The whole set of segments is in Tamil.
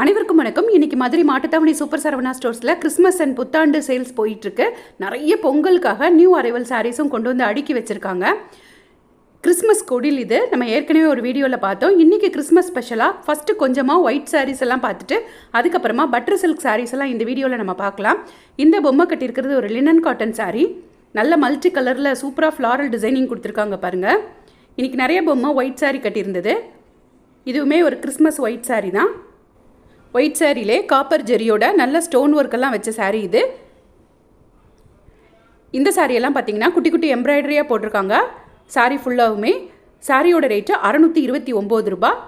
அனைவருக்கும் வணக்கம். இன்னைக்கு மதுரை மாட்டுத்தாவணி சூப்பர் சரவணா ஸ்டோர்ஸில் கிறிஸ்மஸ் அண்ட் புத்தாண்டு சேல்ஸ் போயிட்டுருக்கு. நிறைய பொங்கலுக்காக நியூ அரைவல் சாரீஸும் கொண்டு வந்து அடுக்கி வச்சுருக்காங்க. கிறிஸ்மஸ் கொடில் இது நம்ம ஏற்கனவே ஒரு வீடியோவில் பார்த்தோம். இன்றைக்கி கிறிஸ்மஸ் ஸ்பெஷலாக ஃபஸ்ட்டு கொஞ்சமாக ஒயிட் சாரீஸ் எல்லாம் பார்த்துட்டு அதுக்கப்புறமா பட்டர் சில்க் சாரீஸ் எல்லாம் இந்த வீடியோவில் நம்ம பார்க்கலாம். இந்த பொம்மை கட்டியிருக்கிறது ஒரு லினன் காட்டன் சாரீ. நல்ல மல்டி கலரில் சூப்பராக ஃப்ளாரல் டிசைனிங் கொடுத்துருக்காங்க பாருங்கள். இன்றைக்கி நிறைய பொம்மை ஒயிட் சாரீ கட்டியிருந்தது. இதுவுமே ஒரு கிறிஸ்மஸ் ஒயிட் சாரீ தான். ஒயிட் சாரியிலே காப்பர் ஜெரியோட நல்ல ஸ்டோன் ஒர்க்கெல்லாம் வச்ச சாரீ இது. இந்த சாரியெல்லாம் பார்த்தீங்கன்னா குட்டி குட்டி எம்ப்ராய்டரியாக போட்டிருக்காங்க. சாரீ ஃபுல்லாகவுமே. சாரியோட ரேட்டு 629 ரூபாய்.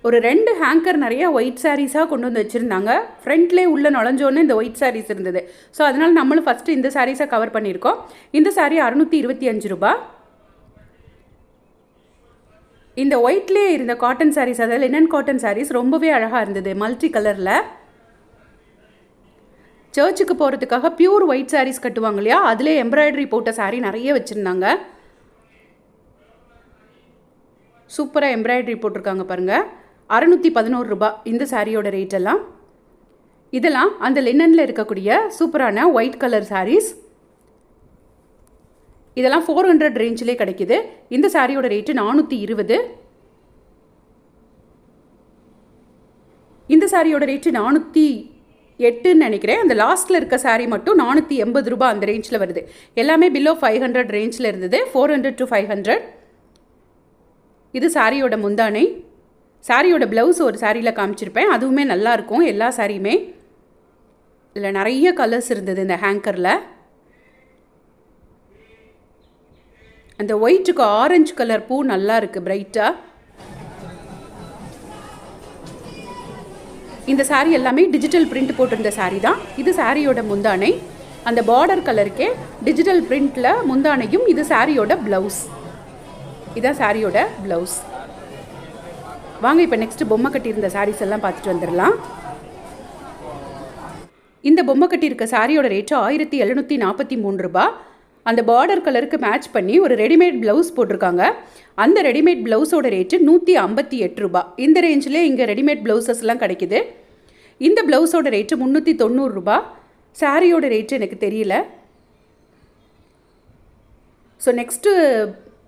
ஒரு 2 ஹேங்கர் நிறைய ஒயிட் சாரீஸாக கொண்டு வந்து வச்சுருந்தாங்க. ஃப்ரண்ட்லேயே உள்ள நுழைஞ்சோன்னு இந்த ஒயிட் சாரீஸ் இருந்தது. ஸோ அதனால் நம்மளும் ஃபஸ்ட்டு இந்த சாரீஸை கவர் பண்ணியிருக்கோம். இந்த சாரீ 625 ரூபாய். இந்த ஒயிட்லேயே இருந்த காட்டன் சாரீஸ், அதாவது லினன் காட்டன் சாரீஸ் ரொம்பவே அழகாக இருந்தது. மல்டி கலரில் சர்ச்சுக்கு போகிறதுக்காக பியூர் ஒயிட் சாரீஸ் கட்டுவாங்க இல்லையா, அதிலே எம்ப்ராய்டரி போட்ட சாரீ நிறைய வச்சுருந்தாங்க. சூப்பராக எம்ப்ராய்டரி போட்டிருக்காங்க பாருங்கள். 611 ரூபாய் இந்த சாரியோட ரேட்டெல்லாம். இதெல்லாம் அந்த லினனில் இருக்கக்கூடிய சூப்பரான ஒயிட் கலர் சாரீஸ். இதெல்லாம் 400 ரேஞ்சிலே கிடைக்குது. இந்த சாரியோட ரேட்டு 420. இந்த சாரியோட ரேட்டு 408ன்னு நினைக்கிறேன். அந்த லாஸ்ட்டில் இருக்க சாரீ மட்டும் 480 ரூபாய் அந்த ரேஞ்சில் வருது. எல்லாமே பிலோ 500 ரேஞ்சில் இருந்தது. 400 to 500. இது சாரியோட முந்தானை. சாரியோட ப்ளவுஸ் ஒரு சாரியில் காமிச்சிருப்பேன். அதுவுமே நல்லாயிருக்கும். எல்லா சாரியுமே இதில் நிறைய கலர்ஸ் இருந்தது. இந்த ஹேங்கரில் அந்த ஒயிட்டுக்கு ஆரஞ்சு கலர் பூ நல்லா இருக்குது பிரைட்டாக. இந்த சாரீ எல்லாமே டிஜிட்டல் பிரிண்ட் போட்டிருந்த சாரீ தான். இது சாரியோட முந்தானை. அந்த பார்டர் கலருக்கே டிஜிட்டல் பிரிண்டில் முந்தானையும். இது சாரியோட ப்ளவுஸ். இதுதான் சாரியோட ப்ளவுஸ். வாங்க இப்போ நெக்ஸ்ட்டு பொம்மை கட்டியிருந்த சாரீஸ் எல்லாம் பார்த்துட்டு வந்துடலாம். இந்த பொம்மை கட்டியிருக்க சாரியோட ரேட்டு 1743 ரூபாய். அந்த பார்டர் கலருக்கு மேட்ச் பண்ணி ஒரு ரெடிமேட் ப்ளவுஸ் போட்டிருக்காங்க. அந்த ரெடிமேட் ப்ளவுஸோட ரேட்டு 158 ரூபாய். இந்த ரேஞ்சிலே இங்கே ரெடிமேட் ப்ளவுசஸ்லாம் கிடைக்குது. இந்த ப்ளவுஸோட ரேட்டு 390 ரூபாய். சாரியோட ரேட்டு எனக்கு தெரியல. ஸோ நெக்ஸ்ட்டு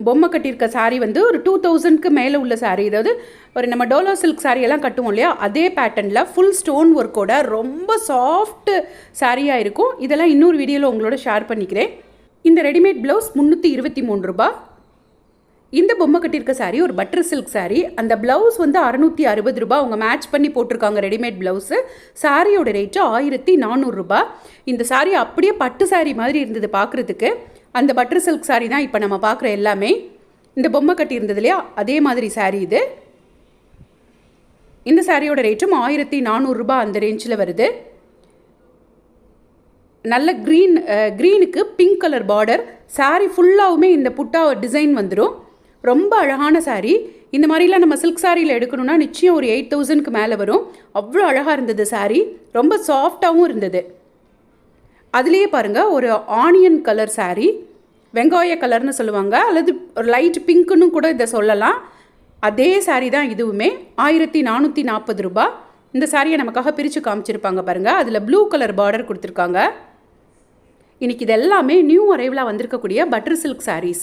பொம்மை கட்டியிருக்க சாரீ வந்து ஒரு 2000க்கு மேலே உள்ள சாரீ. அதாவது ஒரு நம்ம டோலோ சில்க் சாரியெல்லாம் கட்டுவோம் இல்லையா, அதே பேட்டர்னில் ஃபுல் ஸ்டோன் ஒர்க்கோட ரொம்ப சாஃப்ட் சாரியாக இருக்கும். இதெல்லாம் இன்னொரு வீடியோவில் உங்களோட ஷேர் பண்ணிக்கிறேன். இந்த ரெடிமேட் ப்ளவுஸ் 323 ரூபாய். இந்த பொம்மை கட்டியிருக்க சாரீ ஒரு பட்டர் சில்க் சாரீ. அந்த ப்ளவுஸ் வந்து 660 ரூபாய். அவங்க மேட்ச் பண்ணி போட்டிருக்காங்க ரெடிமேட் ப்ளவுஸு. சாரியோட ரேட்டு 1400 ரூபாய். இந்த சாரீ அப்படியே பட்டு சாரீ மாதிரி இருந்தது பார்க்குறதுக்கு. அந்த பட்டர் சில்க் சாரீ தான் இப்போ நம்ம பார்க்குற எல்லாமே. இந்த பொம்மை கட்டியிருந்தது இல்லையா, அதே மாதிரி சாரீ இது. இந்த சாரியோட ரேட்டும் 1400 ரூபாய் அந்த ரேஞ்சில் வருது. நல்ல க்ரீனுக்கு பிங்க் கலர் பார்டர். சாரீ ஃபுல்லாகவுமே இந்த புட்டா டிசைன் வந்துடும். ரொம்ப அழகான சாரீ. இந்த மாதிரிலாம் நம்ம சில்க் சாரியில் எடுக்கணும்னா நிச்சயம் ஒரு 8000க்கு மேலே வரும். அவ்வளோ அழகாக இருந்தது சாரீ. ரொம்ப சாஃப்டாகவும் இருந்தது. அதுலேயே பாருங்கள் ஒரு ஆனியன் கலர் சாரீ, வெங்காய கலர்னு சொல்லுவாங்க, அல்லது ஒரு லைட் பிங்க்குன்னு கூட இதை சொல்லலாம். அதே சாரீ தான் இதுவுமே. 1440 ரூபாய். இந்த சாரியை நமக்காக பிரித்து காமிச்சிருப்பாங்க பாருங்கள். அதில் ப்ளூ கலர் பார்டர் கொடுத்துருக்காங்க. இன்றைக்கி இது எல்லாமே நியூ அரைவலாக வந்திருக்கக்கூடிய பட்டர் சில்க் சாரீஸ்.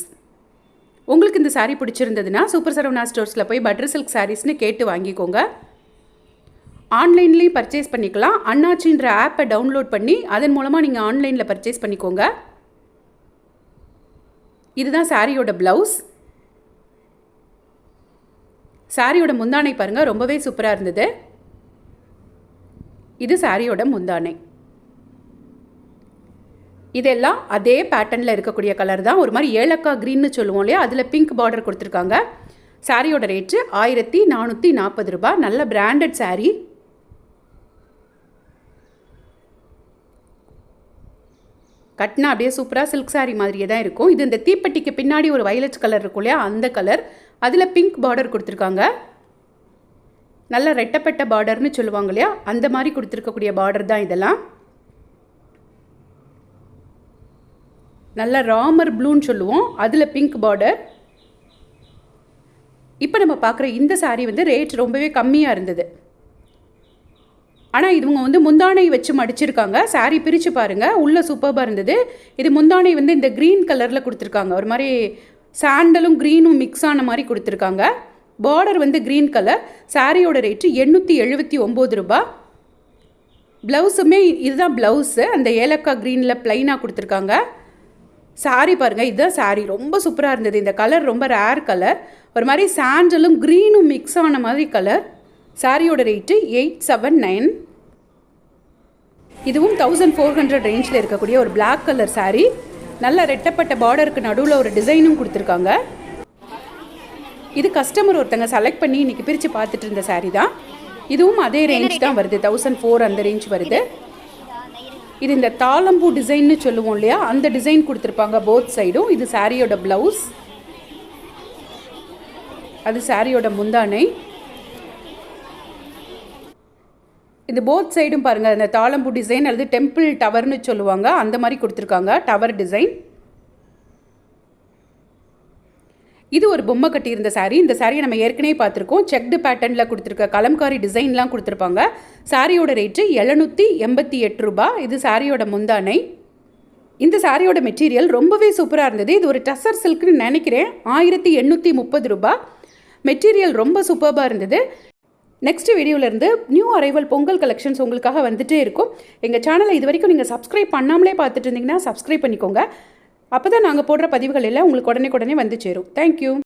உங்களுக்கு இந்த சாரீ பிடிச்சிருந்ததுன்னா சூப்பர் சரவணா ஸ்டோர்ஸில் போய் பட்டர் சில்க் சாரீஸ்னு கேட்டு வாங்கிக்கோங்க. ஆன்லைன்லேயும் பர்ச்சேஸ் பண்ணிக்கலாம். அண்ணாச்சின்ற ஆப்பை டவுன்லோட் பண்ணி அதன் மூலமாக நீங்கள் ஆன்லைனில் பர்ச்சேஸ் பண்ணிக்கோங்க. இதுதான் சாரியோட ப்ளவுஸ். சாரியோட முந்தானை பாருங்கள், ரொம்பவே சூப்பராக இருந்தது. இது சாரியோட முந்தானை. இதெல்லாம் அதே பேட்டர்னில் இருக்கக்கூடிய கலர் தான். ஒரு மாதிரி ஏலக்காய் க்ரீன்னு சொல்லுவோம் இல்லையா, அதில் பிங்க் பார்டர் கொடுத்துருக்காங்க. சாரியோட ரேட்டு 1440 ரூபாய். நல்ல பிராண்டட் சாரீ. கட்டினா அப்படியே சூப்பராக சில்க் சாரீ மாதிரியே தான் இருக்கும். இது இந்த தீப்பெட்டிக்கு பின்னாடி ஒரு வயலட் கலர் இருக்கும் இல்லையா, அந்த கலர். அதில் பிங்க் பார்டர் கொடுத்துருக்காங்க. நல்ல ரெட்டப்பட்ட பார்டர்னு சொல்லுவாங்க இல்லையா, அந்த மாதிரி கொடுத்துருக்கக்கூடிய பார்டர் தான் இதெல்லாம். நல்ல ராமர் ப்ளூன்னு சொல்லுவோம், அதில் பிங்க் பார்டர். இப்போ நம்ம பார்க்குற இந்த சாரீ வந்து ரேட் ரொம்பவே கம்மியாக இருந்தது. ஆனால் இவங்க வந்து முந்தானை வச்சு மடிச்சிருக்காங்க. சாரீ பிரித்து பாருங்கள், உள்ளே சூப்பராக இருந்தது. இது முந்தானை வந்து இந்த க்ரீன் கலரில் கொடுத்துருக்காங்க, ஒரு மாதிரி சாண்டலும் க்ரீனும் மிக்ஸ் ஆன மாதிரி கொடுத்துருக்காங்க. பார்டர் வந்து க்ரீன் கலர். சாரியோட ரேட்டு 879 ரூபா. ப்ளவுஸுமே இதுதான் ப்ளவுஸு, அந்த ஏலக்காய் க்ரீனில் ப்ளைனாக கொடுத்துருக்காங்க. சாரீ பாருங்கள், இதுதான் சாரீ. ரொம்ப சூப்பராக இருந்தது. இந்த கலர் ரொம்ப ரேர் கலர், ஒரு மாதிரி சாண்டலும் க்ரீனும் மிக்ஸ் ஆன மாதிரி கலர். சாரியோட ரேட்டு 879. இதுவும் 1400 ரேஞ்சில் இருக்கக்கூடிய ஒரு பிளாக் கலர் சாரீ. நல்ல ரெட்டப்பட்ட பார்டருக்கு நடுவில் ஒரு டிசைனும் கொடுத்துருக்காங்க. இது கஸ்டமர் ஒருத்தங்க செலக்ட் பண்ணி இன்றைக்கி பிரித்து பார்த்துட்டு இருந்த சாரீ தான். இதுவும் அதே ரேஞ்ச் தான் வருது, 1004 அந்த ரேஞ்ச் வருது. இது இந்த தாளம்பூ டிசைன்னு சொல்லுவோம் இல்லையா, அந்த டிசைன் கொடுத்துருப்பாங்க போத் சைடும். இது சாரியோட ப்ளவுஸ், அது சாரியோட முந்தானை. இது போத் சைடும் பாருங்கள், அந்த தாளம்பூ டிசைன் அல்லது டெம்பிள் டவர்னு சொல்லுவாங்க, அந்த மாதிரி கொடுத்துருக்காங்க, டவர் டிசைன். இது ஒரு பொம்மை கட்டியிருந்த சாரீ. இந்த சாரியை நம்ம ஏற்கனவே பார்த்துருக்கோம். செக்டு பேட்டர்னில் கொடுத்துருக்க கலம்காரி டிசைன்லாம் கொடுத்துருப்பாங்க. சாரியோட ரேட்டு 788 ரூபா. இது சாரியோட முந்தானை. இந்த சாரியோட மெட்டீரியல் ரொம்பவே சூப்பராக இருந்தது. இது ஒரு டசர் சில்க்னு நினைக்கிறேன். 1830 ரூபா. மெட்டீரியல் ரொம்ப சூப்பராக இருந்தது. நெக்ஸ்ட் வீடியோவிலேருந்து நியூ அரைவல் பொங்கல் கலெக்ஷன்ஸ் உங்களுக்காக வந்துகிட்டே இருக்கும். எங்கள் சேனலை இது வரைக்கும் நீங்கள் சப்ஸ்கிரைப் பண்ணாமலே பார்த்துட்டு இருந்தீங்கன்னா சப்ஸ்கிரைப் பண்ணிக்கோங்க. அப்போ தான் நாங்கள் போடுற பதிவுகள் எல்லாம் உங்களுக்கு உடனே வந்து சேரும். தேங்க்யூ.